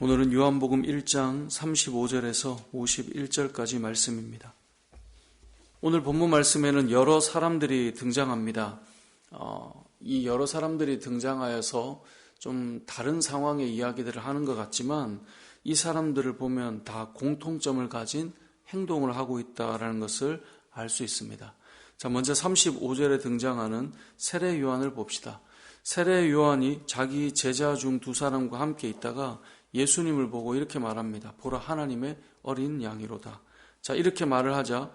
오늘은 요한복음 1장 35절에서 51절까지 말씀입니다. 오늘 본문 말씀에는 여러 사람들이 등장합니다. 이 여러 사람들이 등장하여서 좀 다른 상황의 이야기들을 하는 것 같지만 이 사람들을 보면 다 공통점을 가진 행동을 하고 있다는 것을 알 수 있습니다. 자, 먼저 35절에 등장하는 세례 요한을 봅시다. 세례 요한이 자기 제자 중 두 사람과 함께 있다가 예수님을 보고 이렇게 말합니다. 보라, 하나님의 어린 양이로다. 자, 이렇게 말을 하자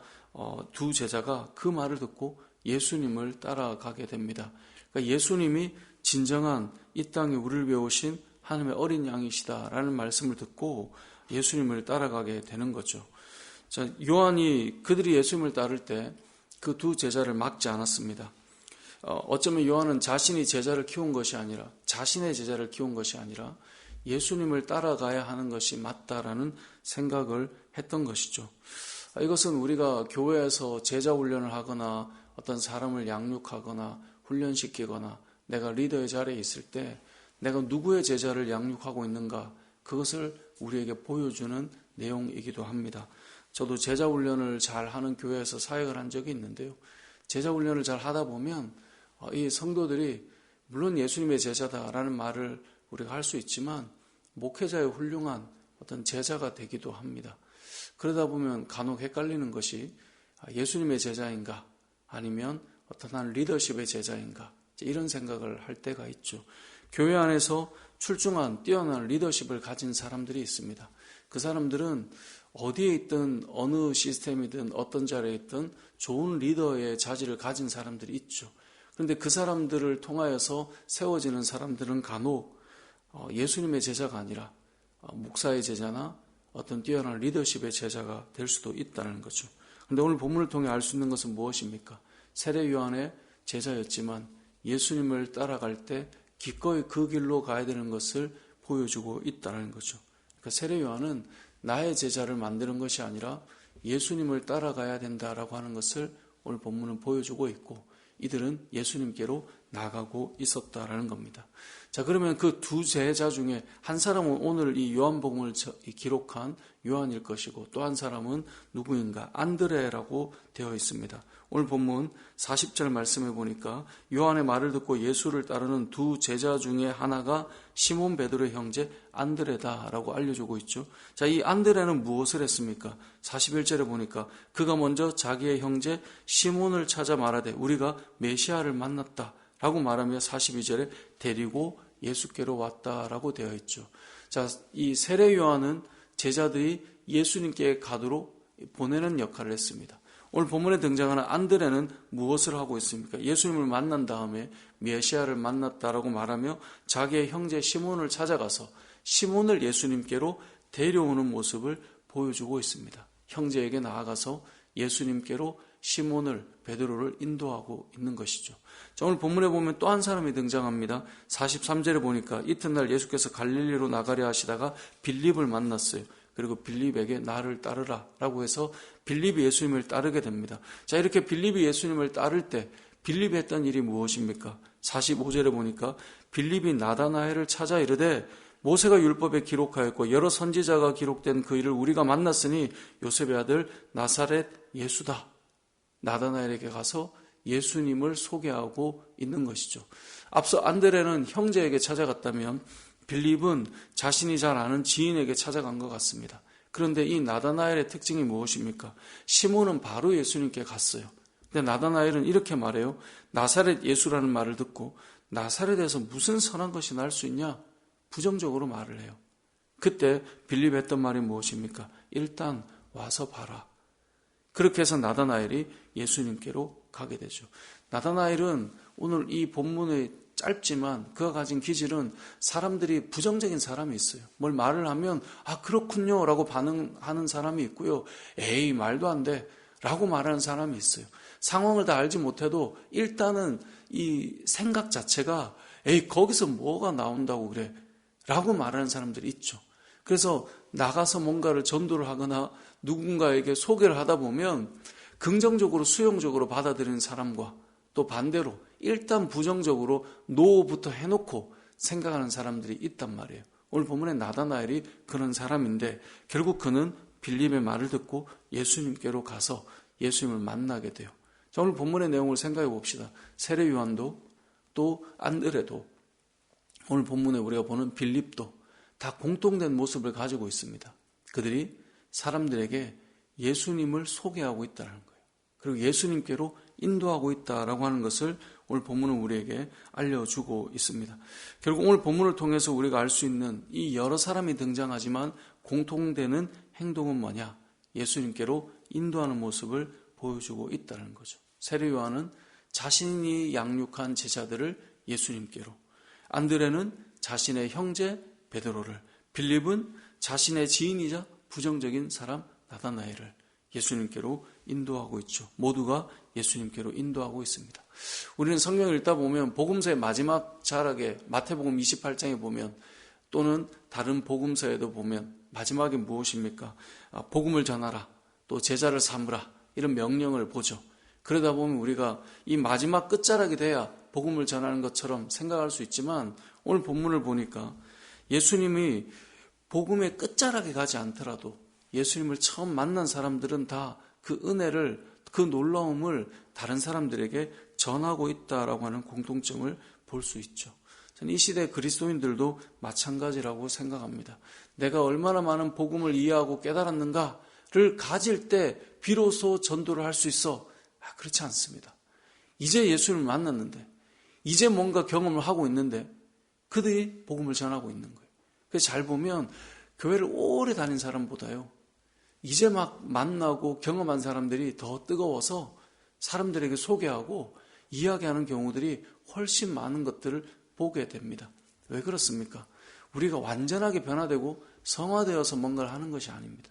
두 제자가 그 말을 듣고 예수님을 따라가게 됩니다. 그러니까 예수님이 진정한 이 땅에 우리를 배우신 하나님의 어린 양이시다라는 말씀을 듣고 예수님을 따라가게 되는 거죠. 자, 요한이 그들이 예수님을 따를 때 그 두 제자를 막지 않았습니다. 어쩌면 요한은 자신이 제자를 키운 것이 아니라 자신의 제자를 키운 것이 아니라 예수님을 따라가야 하는 것이 맞다라는 생각을 했던 것이죠. 이것은 우리가 교회에서 제자 훈련을 하거나 어떤 사람을 양육하거나 훈련시키거나 내가 리더의 자리에 있을 때 내가 누구의 제자를 양육하고 있는가, 그것을 우리에게 보여주는 내용이기도 합니다. 저도 제자 훈련을 잘 하는 교회에서 사역을 한 적이 있는데요. 제자 훈련을 잘 하다 보면 이 성도들이 물론 예수님의 제자다라는 말을 우리가 할 수 있지만 목회자의 훌륭한 어떤 제자가 되기도 합니다. 그러다 보면 간혹 헷갈리는 것이 예수님의 제자인가 아니면 어떤 한 리더십의 제자인가, 이런 생각을 할 때가 있죠. 교회 안에서 출중한 뛰어난 리더십을 가진 사람들이 있습니다. 그 사람들은 어디에 있든 어느 시스템이든 어떤 자리에 있든 좋은 리더의 자질을 가진 사람들이 있죠. 그런데 그 사람들을 통하여서 세워지는 사람들은 간혹 예수님의 제자가 아니라 목사의 제자나 어떤 뛰어난 리더십의 제자가 될 수도 있다는 거죠. 그런데 오늘 본문을 통해 알 수 있는 것은 무엇입니까? 세례 요한의 제자였지만 예수님을 따라갈 때 기꺼이 그 길로 가야 되는 것을 보여주고 있다는 거죠. 그러니까 세례 요한은 나의 제자를 만드는 것이 아니라 예수님을 따라가야 된다라고 하는 것을 오늘 본문은 보여주고 있고, 이들은 예수님께로 나가고 있었다라는 겁니다. 자, 그러면 그 두 제자 중에 한 사람은 오늘 이 요한복음을 기록한 요한일 것이고 또 한 사람은 누구인가? 안드레라고 되어 있습니다. 오늘 본문 40절 말씀해 보니까 요한의 말을 듣고 예수를 따르는 두 제자 중에 하나가 시몬 베드로의 형제 안드레다라고 알려주고 있죠. 자, 이 안드레는 무엇을 했습니까? 41절에 보니까 그가 먼저 자기의 형제 시몬을 찾아 말하되 우리가 메시아를 만났다 라고 말하며 42절에 데리고 예수께로 왔다라고 되어 있죠. 자, 이 세례 요한은 제자들이 예수님께 가도록 보내는 역할을 했습니다. 오늘 본문에 등장하는 안드레는 무엇을 하고 있습니까? 예수님을 만난 다음에 메시아를 만났다라고 말하며 자기의 형제 시몬을 찾아가서 시몬을 예수님께로 데려오는 모습을 보여주고 있습니다. 형제에게 나아가서 예수님께로 시몬을, 베드로를 인도하고 있는 것이죠. 자, 오늘 본문에 보면 또 한 사람이 등장합니다. 43절에 보니까 이튿날 예수께서 갈릴리로 나가려 하시다가 빌립을 만났어요. 그리고 빌립에게 나를 따르라 라고 해서 빌립이 예수님을 따르게 됩니다. 자, 이렇게 빌립이 예수님을 따를 때 빌립이 했던 일이 무엇입니까? 45절에 보니까 빌립이 나다나엘을 찾아 이르되 모세가 율법에 기록하였고 여러 선지자가 기록된 그 일을 우리가 만났으니 요셉의 아들 나사렛 예수다. 나다나엘에게 가서 예수님을 소개하고 있는 것이죠. 앞서 안드레는 형제에게 찾아갔다면 빌립은 자신이 잘 아는 지인에게 찾아간 것 같습니다. 그런데 이 나다나엘의 특징이 무엇입니까? 시몬은 바로 예수님께 갔어요. 근데 나다나엘은 이렇게 말해요. 나사렛 예수라는 말을 듣고 나사렛에서 무슨 선한 것이 날 수 있냐? 부정적으로 말을 해요. 그때 빌립이 했던 말이 무엇입니까? 일단 와서 봐라. 그렇게 해서 나다나엘이 예수님께로 가게 되죠. 나다나엘은 오늘 이 본문의 짧지만 그가 가진 기질은 사람들이 부정적인 사람이 있어요. 뭘 말을 하면 그렇군요 라고 반응하는 사람이 있고요. 에이 말도 안 돼 라고 말하는 사람이 있어요. 상황을 다 알지 못해도 일단은 이 생각 자체가 에이 거기서 뭐가 나온다고 그래 라고 말하는 사람들이 있죠. 그래서 나가서 뭔가를 전도를 하거나 누군가에게 소개를 하다 보면 긍정적으로 수용적으로 받아들이는 사람과 또 반대로 일단 부정적으로 노부터 해놓고 생각하는 사람들이 있단 말이에요. 오늘 본문의 나다나엘이 그런 사람인데 결국 그는 빌립의 말을 듣고 예수님께로 가서 예수님을 만나게 돼요. 자, 오늘 본문의 내용을 생각해 봅시다. 세례 요한도 또 안드레도 오늘 본문에 우리가 보는 빌립도 다 공통된 모습을 가지고 있습니다. 그들이 사람들에게 예수님을 소개하고 있다는 거예요. 그리고 예수님께로 인도하고 있다라고 하는 것을 오늘 본문은 우리에게 알려주고 있습니다. 결국 오늘 본문을 통해서 우리가 알 수 있는 이 여러 사람이 등장하지만 공통되는 행동은 뭐냐? 예수님께로 인도하는 모습을 보여주고 있다는 거죠. 세례 요한은 자신이 양육한 제자들을 예수님께로, 안드레는 자신의 형제 베드로를, 빌립은 자신의 지인이자 부정적인 사람 나다나엘을 예수님께로 인도하고 있죠. 모두가 예수님께로 인도하고 있습니다. 우리는 성경을 읽다 보면 복음서의 마지막 자락에 마태복음 28장에 보면 또는 다른 복음서에도 보면 마지막에 무엇입니까? 복음을 전하라, 또 제자를 삼으라, 이런 명령을 보죠. 그러다 보면 우리가 이 마지막 끝자락이 돼야 복음을 전하는 것처럼 생각할 수 있지만 오늘 본문을 보니까 예수님이 복음의 끝자락에 가지 않더라도 예수님을 처음 만난 사람들은 다 그 은혜를, 그 놀라움을 다른 사람들에게 전하고 있다라고 하는 공통점을 볼 수 있죠. 저는 이 시대 그리스도인들도 마찬가지라고 생각합니다. 내가 얼마나 많은 복음을 이해하고 깨달았는가를 가질 때 비로소 전도를 할 수 있어. 그렇지 않습니다. 이제 예수님을 만났는데, 이제 뭔가 경험을 하고 있는데 그들이 복음을 전하고 있는 거예요. 그래서 잘 보면 교회를 오래 다닌 사람보다요, 이제 막 만나고 경험한 사람들이 더 뜨거워서 사람들에게 소개하고 이야기하는 경우들이 훨씬 많은 것들을 보게 됩니다. 왜 그렇습니까? 우리가 완전하게 변화되고 성화되어서 뭔가를 하는 것이 아닙니다.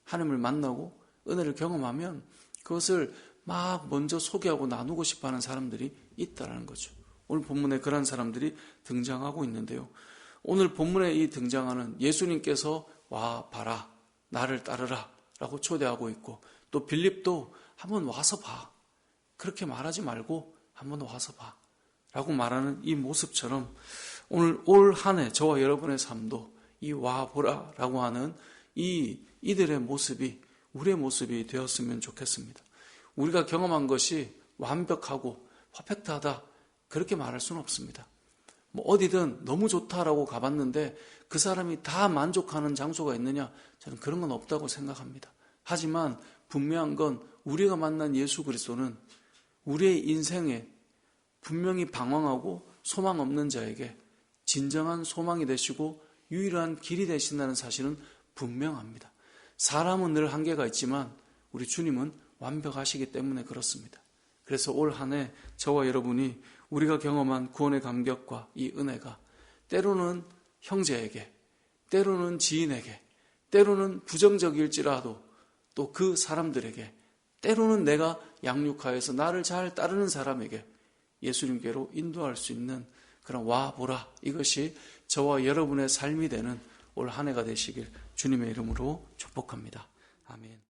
하나님을 만나고 은혜를 경험하면 그것을 막 먼저 소개하고 나누고 싶어하는 사람들이 있다는 거죠. 오늘 본문에 그런 사람들이 등장하고 있는데요. 오늘 본문에 이 등장하는 예수님께서 와 봐라, 나를 따르라 라고 초대하고 있고, 또 빌립도 한번 와서 봐, 그렇게 말하지 말고 한번 와서 봐 라고 말하는 이 모습처럼 오늘 올 한 해 저와 여러분의 삶도 이 와보라 라고 하는 이들의 모습이 우리의 모습이 되었으면 좋겠습니다. 우리가 경험한 것이 완벽하고 퍼펙트하다 그렇게 말할 수는 없습니다. 어디든 너무 좋다라고 가봤는데 그 사람이 다 만족하는 장소가 있느냐? 저는 그런 건 없다고 생각합니다. 하지만 분명한 건 우리가 만난 예수 그리스도는 우리의 인생에 분명히 방황하고 소망 없는 자에게 진정한 소망이 되시고 유일한 길이 되신다는 사실은 분명합니다. 사람은 늘 한계가 있지만 우리 주님은 완벽하시기 때문에 그렇습니다. 그래서 올 한 해 저와 여러분이 우리가 경험한 구원의 감격과 이 은혜가 때로는 형제에게, 때로는 지인에게, 때로는 부정적일지라도 또 그 사람들에게, 때로는 내가 양육하여서 나를 잘 따르는 사람에게 예수님께로 인도할 수 있는 그런 와보라, 이것이 저와 여러분의 삶이 되는 올 한 해가 되시길 주님의 이름으로 축복합니다. 아멘.